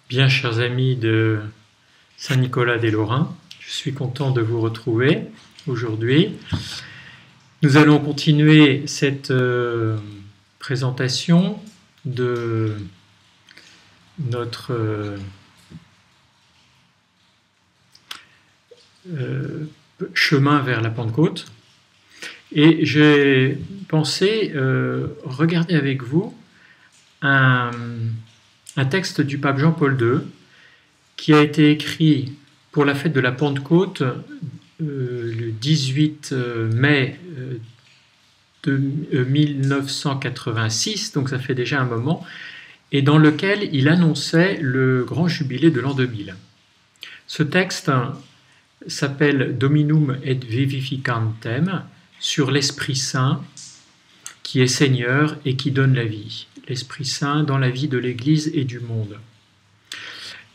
Bien, chers amis de Saint-Nicolas-des-Lorrains, je suis content de vous retrouver aujourd'hui. Nous allons continuer cette présentation de notre chemin vers la Pentecôte. Et j'ai pensé regarder avec vous un texte du pape Jean-Paul II qui a été écrit pour la fête de la Pentecôte le 18 mai 1986, donc ça fait déjà un moment, et dans lequel il annonçait le grand jubilé de l'an 2000. Ce texte s'appelle Dominum et Vivificantem, sur l'Esprit Saint qui est Seigneur et qui donne la vie. L'Esprit Saint dans la vie de l'Église et du monde.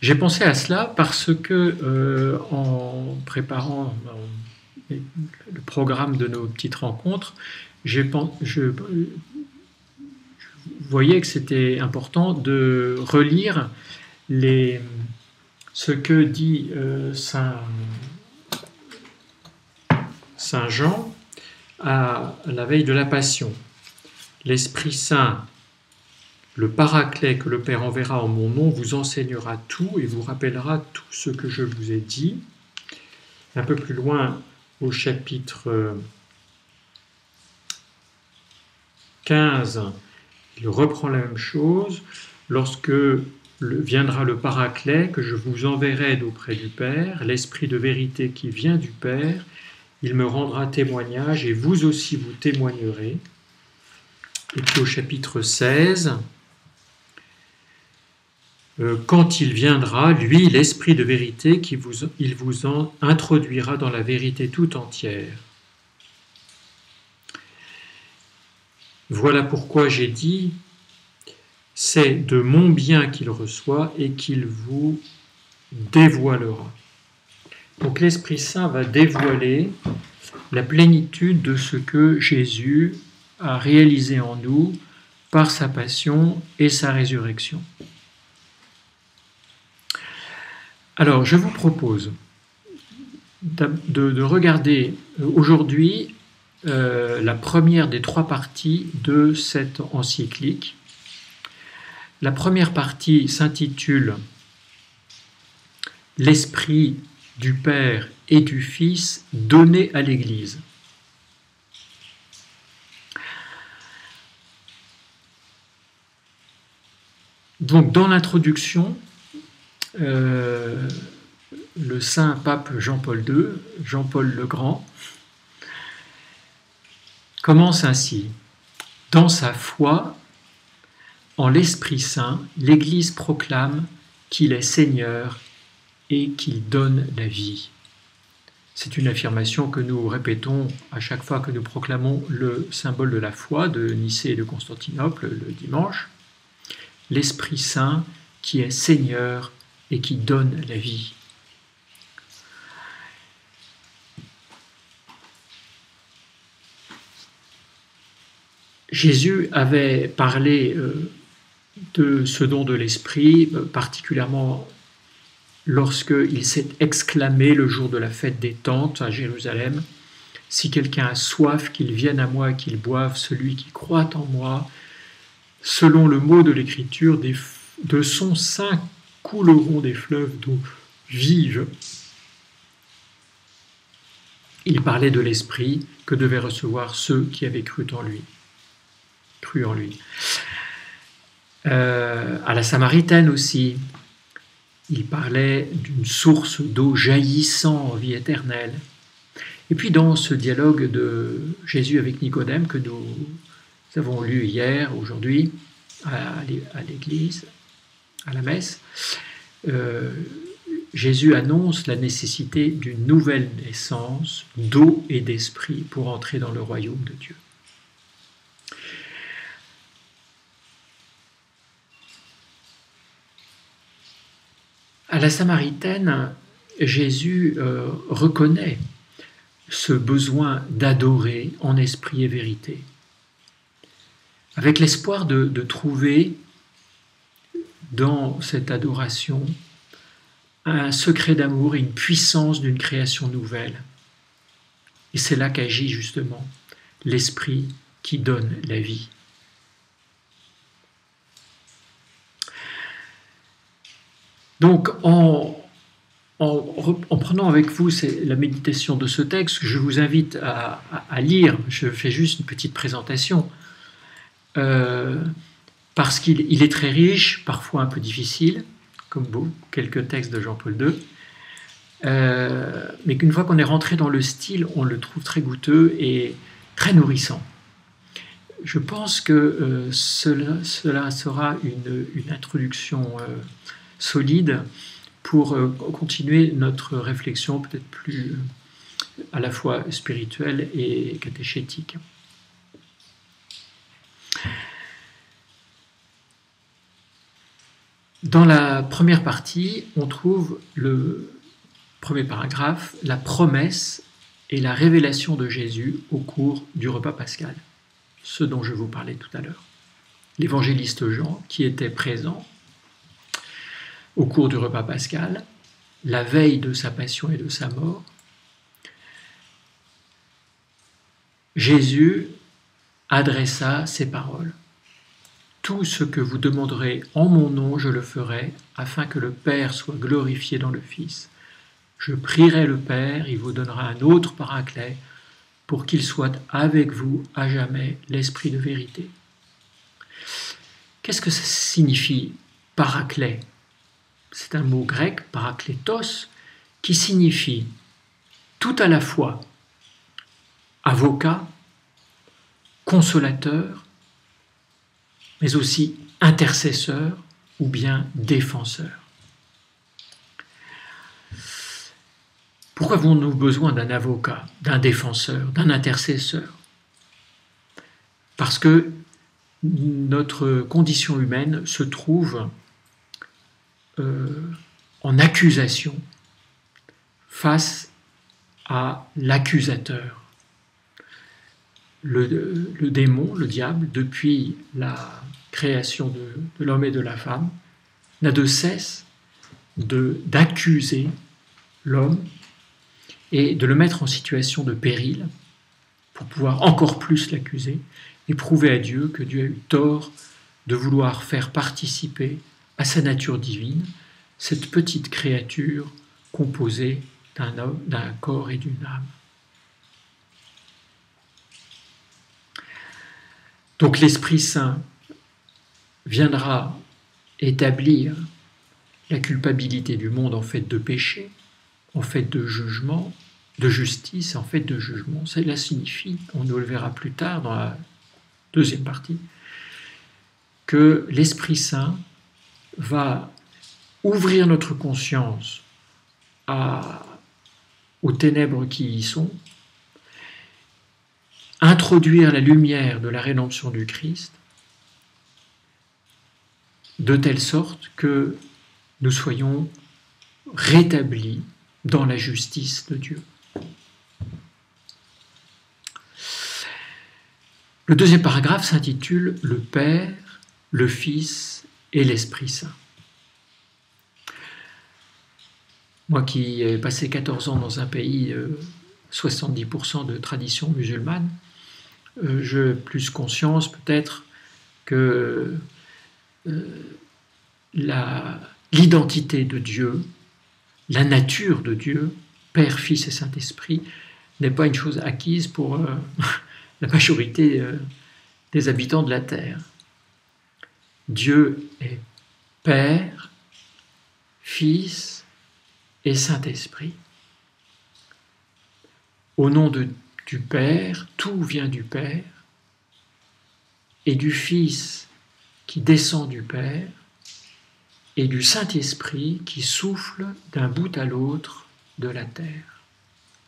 J'ai pensé à cela parce que en préparant le programme de nos petites rencontres, je voyais que c'était important de relire ce que dit Saint Jean à la veille de la Passion. L'Esprit Saint, le Paraclet que le Père enverra en mon nom, vous enseignera tout et vous rappellera tout ce que je vous ai dit. Un peu plus loin, au chapitre 15, il reprend la même chose. Lorsque viendra le Paraclet que je vous enverrai d'auprès du Père, l'Esprit de vérité qui vient du Père, il me rendra témoignage et vous aussi vous témoignerez. Et puis au chapitre 16, quand il viendra, lui, l'Esprit de vérité, il vous en introduira dans la vérité tout entière. Voilà pourquoi j'ai dit, c'est de mon bien qu'il reçoit et qu'il vous dévoilera. Donc l'Esprit Saint va dévoiler la plénitude de ce que Jésus a réalisé en nous par sa passion et sa résurrection. Alors, je vous propose de regarder aujourd'hui la première des trois parties de cette encyclique. La première partie s'intitule « L'Esprit du Père et du Fils donné à l'Église ». Donc, dans l'introduction, le saint pape Jean-Paul II, Jean-Paul le Grand, commence ainsi. Dans sa foi, en l'Esprit Saint, l'Église proclame qu'il est Seigneur et qu'il donne la vie. C'est une affirmation que nous répétons à chaque fois que nous proclamons le symbole de la foi de Nicée et de Constantinople le dimanche. L'Esprit Saint qui est Seigneur et qui donne la vie. Jésus avait parlé de ce don de l'Esprit, particulièrement lorsqu'il s'est exclamé le jour de la fête des Tentes à Jérusalem, « Si quelqu'un a soif, qu'il vienne à moi et qu'il boive, celui qui croit en moi, selon le mot de l'Écriture, de son sein couleront des fleuves d'eau vive. » Il parlait de l'Esprit que devaient recevoir ceux qui avaient cru en lui. À la Samaritaine aussi, il parlait d'une source d'eau jaillissant en vie éternelle. Et puis dans ce dialogue de Jésus avec Nicodème que nous avons lu hier, aujourd'hui, à l'église, à la messe, Jésus annonce la nécessité d'une nouvelle naissance d'eau et d'esprit pour entrer dans le royaume de Dieu. À la Samaritaine, Jésus reconnaît ce besoin d'adorer en esprit et vérité, avec l'espoir de trouver dans cette adoration un secret d'amour et une puissance d'une création nouvelle. Et c'est là qu'agit justement l'Esprit qui donne la vie. Donc, en prenant avec vous la méditation de ce texte, je vous invite à lire, je fais juste une petite présentation, parce qu'il est très riche, parfois un peu difficile, comme quelques textes de Jean-Paul II, mais qu'une fois qu'on est rentré dans le style, on le trouve très goûteux et très nourrissant. Je pense que cela sera une introduction solide pour continuer notre réflexion peut-être plus à la fois spirituelle et catéchétique. Dans la première partie, on trouve le premier paragraphe, la promesse et la révélation de Jésus au cours du repas pascal, ce dont je vous parlais tout à l'heure. L'évangéliste Jean, qui était présent au cours du repas pascal, la veille de sa passion et de sa mort, Jésus adressa ces paroles. « Tout ce que vous demanderez en mon nom, je le ferai, afin que le Père soit glorifié dans le Fils. Je prierai le Père, il vous donnera un autre paraclet, pour qu'il soit avec vous à jamais, l'Esprit de vérité. » Qu'est-ce que ça signifie, paraclet ? C'est un mot grec, parakletos, qui signifie tout à la fois avocat, consolateur, mais aussi intercesseur ou bien défenseur. Pourquoi avons-nous besoin d'un avocat, d'un défenseur, d'un intercesseur ? Parce que notre condition humaine se trouve en accusation face à l'accusateur. Le démon, le diable, depuis la création de l'homme et de la femme, n'a de cesse d'accuser l'homme et de le mettre en situation de péril pour pouvoir encore plus l'accuser et prouver à Dieu que Dieu a eu tort de vouloir faire participer à sa nature divine cette petite créature composée d'un corps et d'une âme. Donc l'Esprit Saint viendra établir la culpabilité du monde en fait de péché, en fait de jugement, de justice, en fait de jugement. Cela signifie, on nous le verra plus tard dans la deuxième partie, que l'Esprit Saint va ouvrir notre conscience aux ténèbres qui y sont, introduire la lumière de la rédemption du Christ, de telle sorte que nous soyons rétablis dans la justice de Dieu. Le deuxième paragraphe s'intitule « Le Père, le Fils et l'Esprit Saint ». Moi qui ai passé 14 ans dans un pays, 70% de tradition musulmane, j'ai plus conscience peut-être que l'identité de Dieu, la nature de Dieu, Père, Fils et Saint-Esprit, n'est pas une chose acquise pour la majorité des habitants de la terre. Dieu est Père, Fils et Saint-Esprit. Au nom du Père, tout vient du Père, et du Fils qui descend du Père, et du Saint-Esprit qui souffle d'un bout à l'autre de la terre.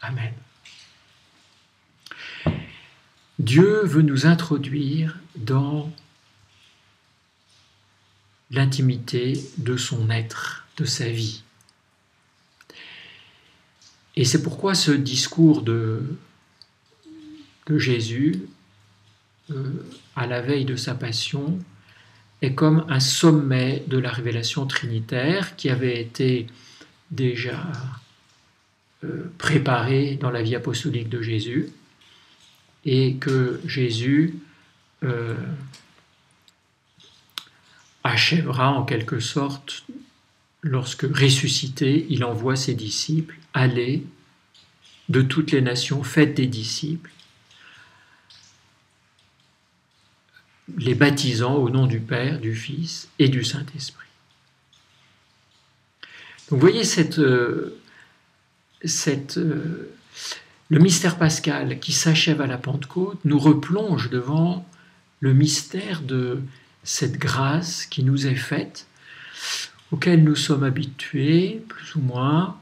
Amen. Dieu veut nous introduire dans l'intimité de son être, de sa vie. Et c'est pourquoi ce discours de Jésus, à la veille de sa passion, est comme un sommet de la révélation trinitaire qui avait été déjà préparé dans la vie apostolique de Jésus et que Jésus achèvera en quelque sorte lorsque ressuscité, il envoie ses disciples aller de toutes les nations, faites des disciples, les baptisant au nom du Père, du Fils et du Saint-Esprit. Donc vous voyez le mystère pascal qui s'achève à la Pentecôte nous replonge devant le mystère de cette grâce qui nous est faite, auquel nous sommes habitués, plus ou moins,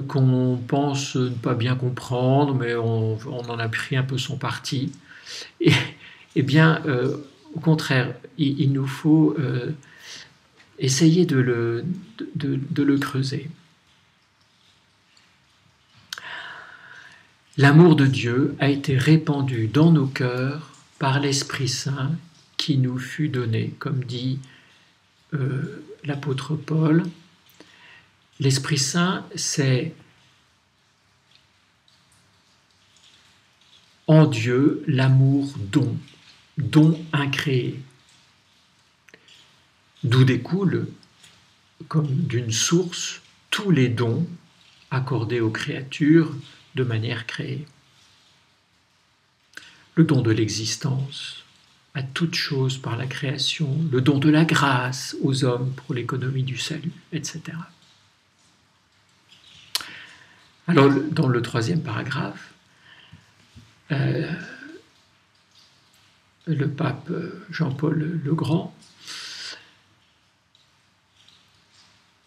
qu'on pense ne pas bien comprendre, mais on en a pris un peu son parti. Et bien, au contraire, il nous faut essayer de le creuser. L'amour de Dieu a été répandu dans nos cœurs par l'Esprit Saint qui nous fut donné, comme dit l'apôtre Paul. L'Esprit Saint, c'est en Dieu l'amour don incréé, d'où découlent, comme d'une source, tous les dons accordés aux créatures de manière créée. Le don de l'existence à toute chose par la création, le don de la grâce aux hommes pour l'économie du salut, etc. Alors, dans le troisième paragraphe, le pape Jean-Paul le Grand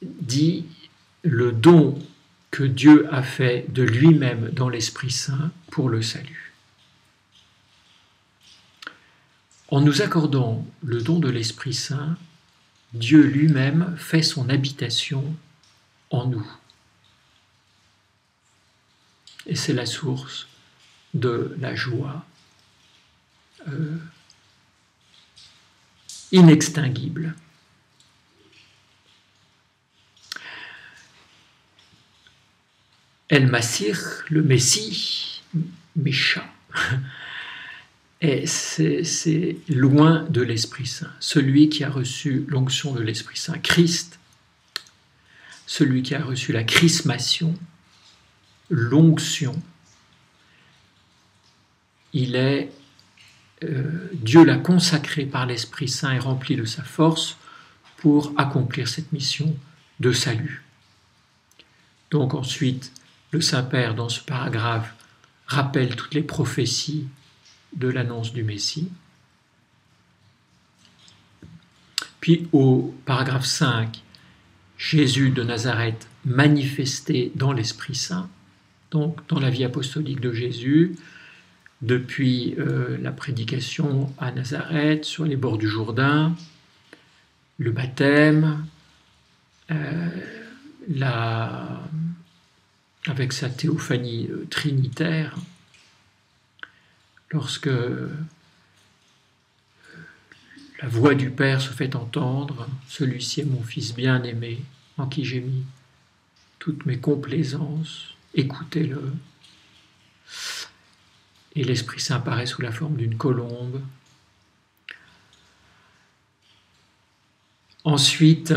dit le don que Dieu a fait de lui-même dans l'Esprit Saint pour le salut. En nous accordant le don de l'Esprit Saint, Dieu lui-même fait son habitation en nous. Et c'est la source de la joie inextinguible. El Massir, le Messie, Mécha, c'est loin de l'Esprit Saint. Celui qui a reçu l'onction de l'Esprit Saint, Christ, celui qui a reçu la chrismation, l'onction, il est Dieu l'a consacré par l'Esprit Saint et rempli de sa force pour accomplir cette mission de salut. Donc ensuite, le Saint-Père, dans ce paragraphe, rappelle toutes les prophéties de l'annonce du Messie. Puis au paragraphe 5, Jésus de Nazareth manifesté dans l'Esprit Saint, donc dans la vie apostolique de Jésus, depuis la prédication à Nazareth, sur les bords du Jourdain, le baptême, avec sa théophanie trinitaire, lorsque la voix du Père se fait entendre, celui-ci est mon Fils bien-aimé, en qui j'ai mis toutes mes complaisances, écoutez-le. Et l'Esprit Saint apparaît sous la forme d'une colombe. Ensuite,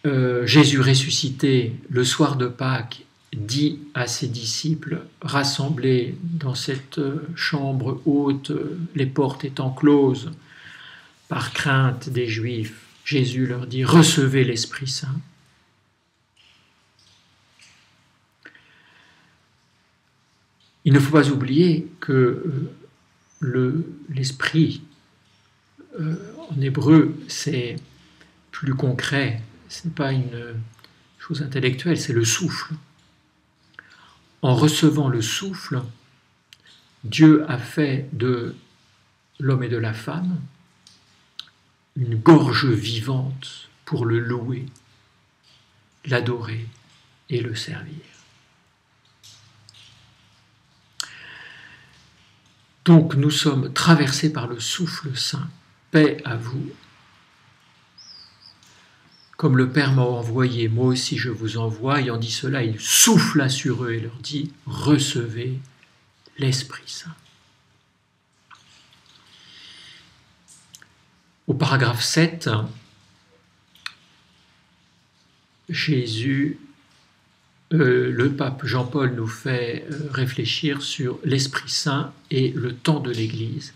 Jésus ressuscité, le soir de Pâques, dit à ses disciples rassemblés dans cette chambre haute, les portes étant closes, par crainte des Juifs, Jésus leur dit « Recevez l'Esprit Saint ». Il ne faut pas oublier que l'esprit, en hébreu, c'est plus concret, ce n'est pas une chose intellectuelle, c'est le souffle. En recevant le souffle, Dieu a fait de l'homme et de la femme une gorge vivante pour le louer, l'adorer et le servir. Donc nous sommes traversés par le souffle saint, paix à vous. Comme le Père m'a envoyé, moi aussi je vous envoie. Ayant dit cela, il souffla sur eux et leur dit, recevez l'Esprit Saint. Au paragraphe 7, le pape Jean-Paul nous fait réfléchir sur l'Esprit Saint et le temps de l'Église.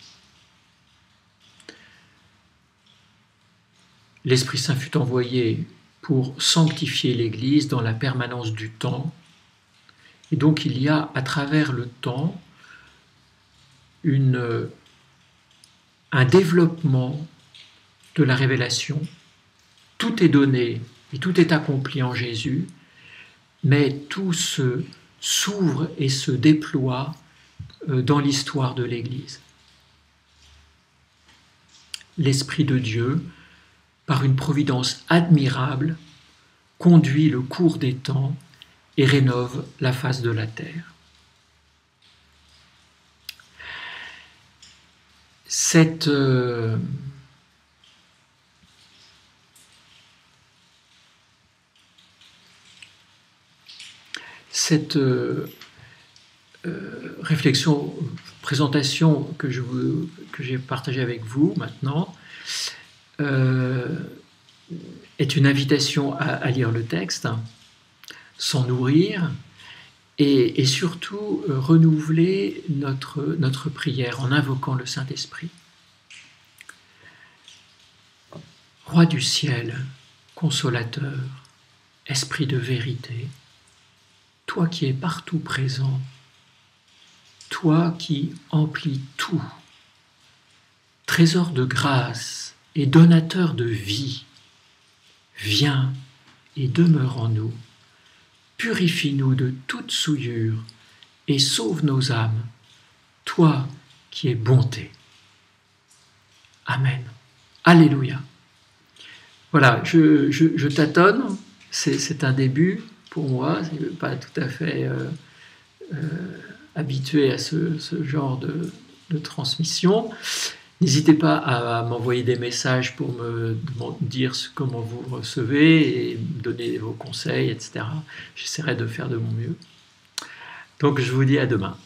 L'Esprit Saint fut envoyé pour sanctifier l'Église dans la permanence du temps. Et donc il y a à travers le temps un développement de la révélation. Tout est donné et tout est accompli en Jésus, mais tout s'ouvre et se déploie dans l'histoire de l'Église. L'Esprit de Dieu, par une providence admirable, conduit le cours des temps et rénove la face de la terre. Cette réflexion, présentation que j'ai partagée avec vous maintenant est une invitation à lire le texte, s'en nourrir et surtout renouveler notre prière en invoquant le Saint-Esprit. Roi du ciel, consolateur, esprit de vérité, toi qui es partout présent, toi qui emplis tout, trésor de grâce et donateur de vie, viens et demeure en nous, purifie-nous de toute souillure et sauve nos âmes, toi qui es bonté. Amen. Alléluia. Voilà, je tâtonne, c'est un début pour moi, je ne suis pas tout à fait habitué à ce genre de transmission. N'hésitez pas à m'envoyer des messages pour me dire comment vous recevez et me donner vos conseils, etc. J'essaierai de faire de mon mieux. Donc je vous dis à demain.